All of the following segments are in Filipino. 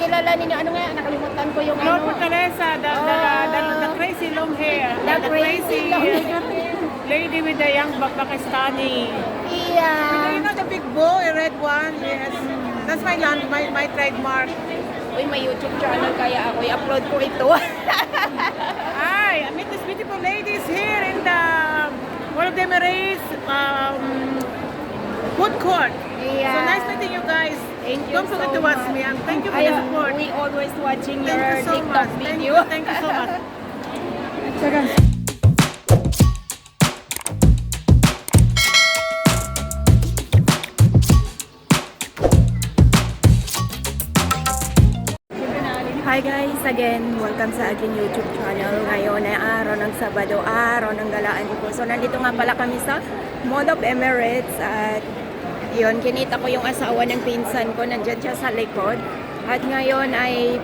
kilala ninyo, ano nga, nakalimutan ko yung Lord ano. Fortaleza, the crazy long hair. The crazy long hair. Lady with the young Pakistani. Yeah. You know the big bow, a red one? Yes. That's my trademark. Uy, may YouTube channel kaya ako i-upload ko ito. Hi, I met these beautiful ladies here in the one of the Emirates food court. Yeah. So nice meeting you guys. Thank you Don't forget so to watch much. me and thank you for the support. We always watching Thank your you so TikTok much. video. Thank you so much. Hi guys, again, welcome sa aking YouTube channel. Ngayon ay araw ng Sabado, araw ng galaan ko. So nandito nga pala kami sa Mall of Emirates at yun, kinita ko yung asawa ng pinsan ko, nandyan siya sa likod. At ngayon ay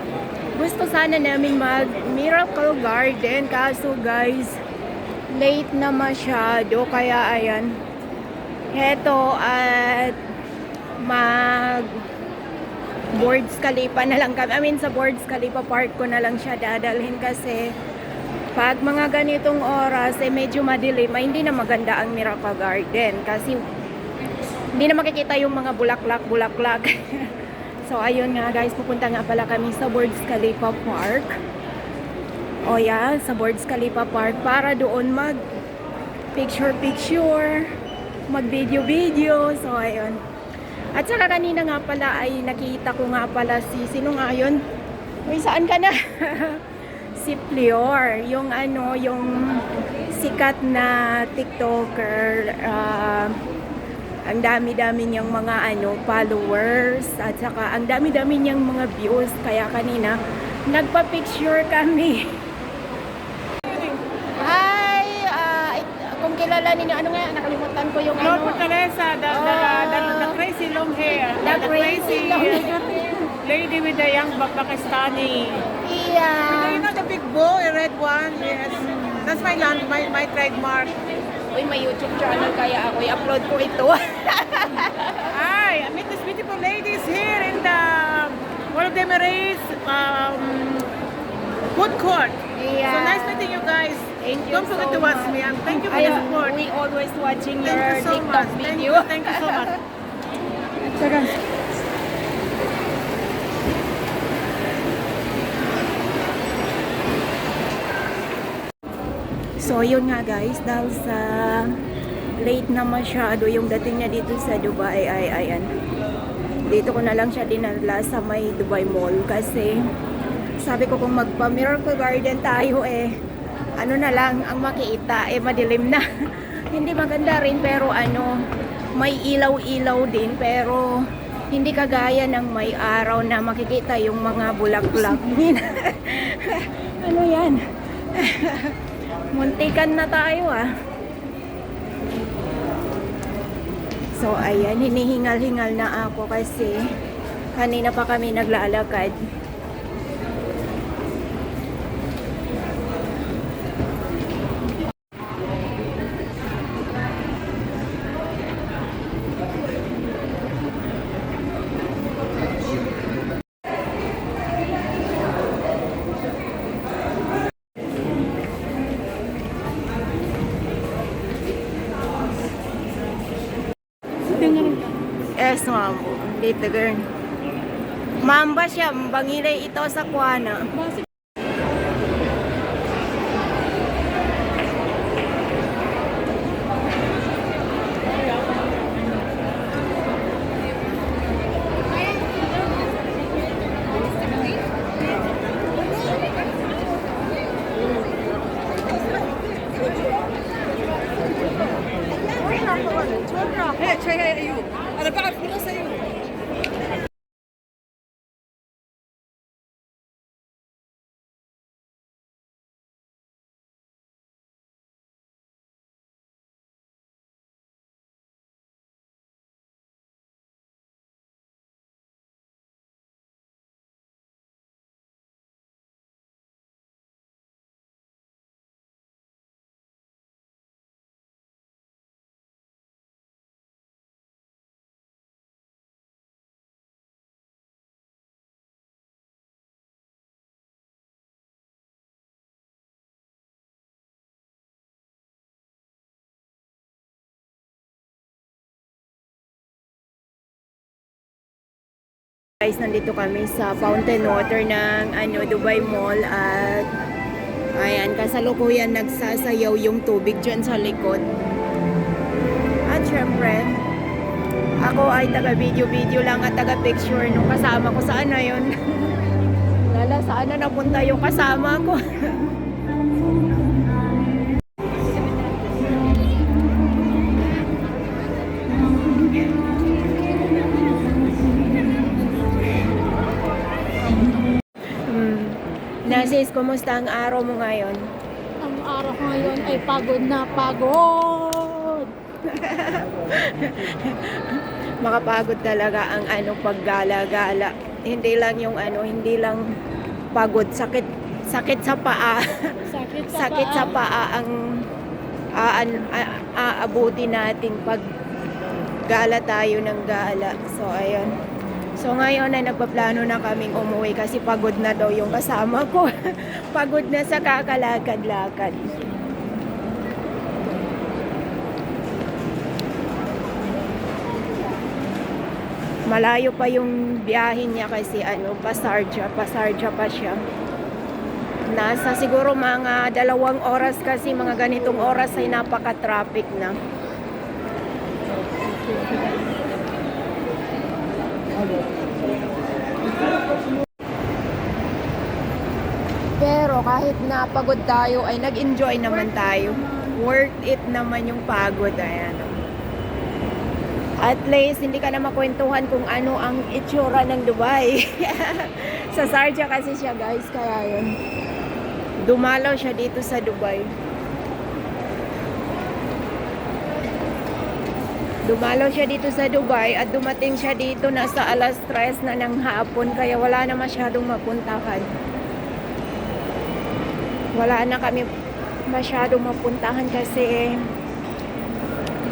gusto sana namin mag Miracle Garden, kaso guys, late na masyado, kaya ayan, heto at mag Burj Khalifa na lang kami. I mean, sa Burj Khalifa Park ko na lang siya dadalhin kasi pag mga ganitong oras, medyo madilim, ay hindi na maganda ang Miracle Garden kasi hindi na makikita yung mga bulaklak. So, ayun nga guys, pupunta nga pala kami sa Burj Khalifa Park. O yan, sa Burj Khalifa Park para doon mag picture, mag video. So, ayun. At saka kanina nga pala ay nakita ko nga pala sino nga yun? Uy, saan ka na? Si Plior, yung ano, yung sikat na TikToker. Ang dami-dami niyang mga followers at saka ang dami-dami niyang mga views. Kaya kanina nagpa-picture kami. Kung kilala ninyo, ano nga, nakalimutan ko yung Lord ano. Fortaleza, the crazy long hair. The crazy long hair. Lady with the young Pakistani. Yeah. You know the big bow, a red one? Yes. That's my trademark. Uy, may YouTube channel kaya ako i-upload ko ito. Hi, I met these beautiful ladies here in the one of the Emirates food court. Yeah. So nice meeting you guys. Thank you Don't forget so to watch much. me and thank you for the support. We always watching your Thank you so TikTok much. video. Thank you so much. So, yun nga guys, dahil sa late na masyado yung dating niya dito sa Dubai ay ayan. Dito ko na lang siya dinala sa may Dubai Mall kasi sabi ko kung magpa Miracle Garden tayo ano na lang ang makita madilim na. Hindi maganda rin pero may ilaw-ilaw din pero hindi kagaya ng may araw na makikita yung mga bulaklak. Ano yan? Muntikan na tayo So ayan, hinihingal-hingal na ako kasi kanina pa kami naglalakad. Yes, ma'am. Dito, girl. Mamba siya. Bangilay ito sa kuwana. أنا بعرف من أسيوط. Guys, nandito kami sa fountain water ng Dubai Mall at ayan, kasalukuyan nagsasayaw yung tubig dyan sa likod. At syempre, ako ay taga-video lang at taga-picture nung kasama ko. Saan na yun? Lala, saan na napunta yung kasama ko? Nasis, kumusta ang araw mo ngayon? Ang araw ngayon ay pagod na pagod. Makapagod talaga ang paggala-gala. Hindi lang yung hindi lang pagod, sakit sa paa. Sakit sa paa ang aabuti natin pag gala tayo ng gala. So ayun. So ngayon ay nagpaplano na kaming umuwi kasi pagod na daw yung kasama ko. Pagod na sa kakalakad-lakad. Malayo pa yung biyahin niya kasi Pasarja pa siya. Nasa siguro mga 2 oras kasi mga ganitong oras ay napaka-traffic na. Pero kahit napagod tayo ay nag-enjoy naman tayo. Worth it naman yung pagod. Ayan. At least hindi ka na makwentuhan kung ano ang itsura ng Dubai. Sa Sharjah kasi siya guys, kaya yun. Dumalaw siya dito sa Dubai. Dumalaw siya dito sa Dubai at dumating siya dito nasa alas 3 na ng hapon kaya wala na masyadong mapuntahan. Wala na kami masyadong mapuntahan kasi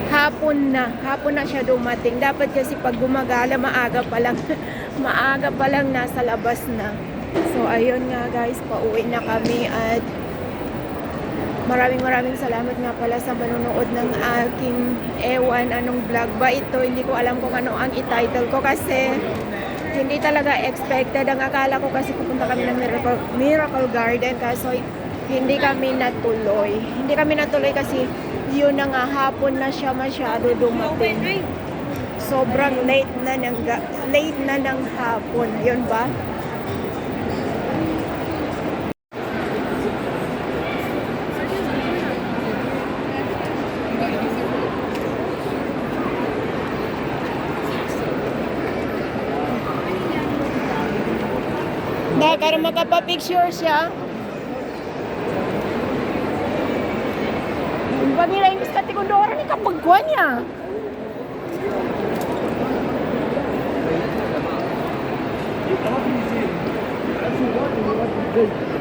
hapon na siya dumating. Dapat kasi pag gumagala maaga pa lang nasa labas na. So ayun nga guys, pauwi na kami at maraming salamat nga pala sa manonood ng aking anong vlog ba ito. Hindi ko alam kung ano ang i-title ko kasi hindi talaga expected. Ang akala ko kasi pupunta kami ng Miracle Garden kaso hindi kami natuloy. Hindi kami natuloy kasi yun na nga, hapon na siya masyado dumating. Sobrang late na ng hapon. Yun ba? Para makapapicture siya. Pag nila yung miskati ko doon, ni kapagkuhan niya. Good.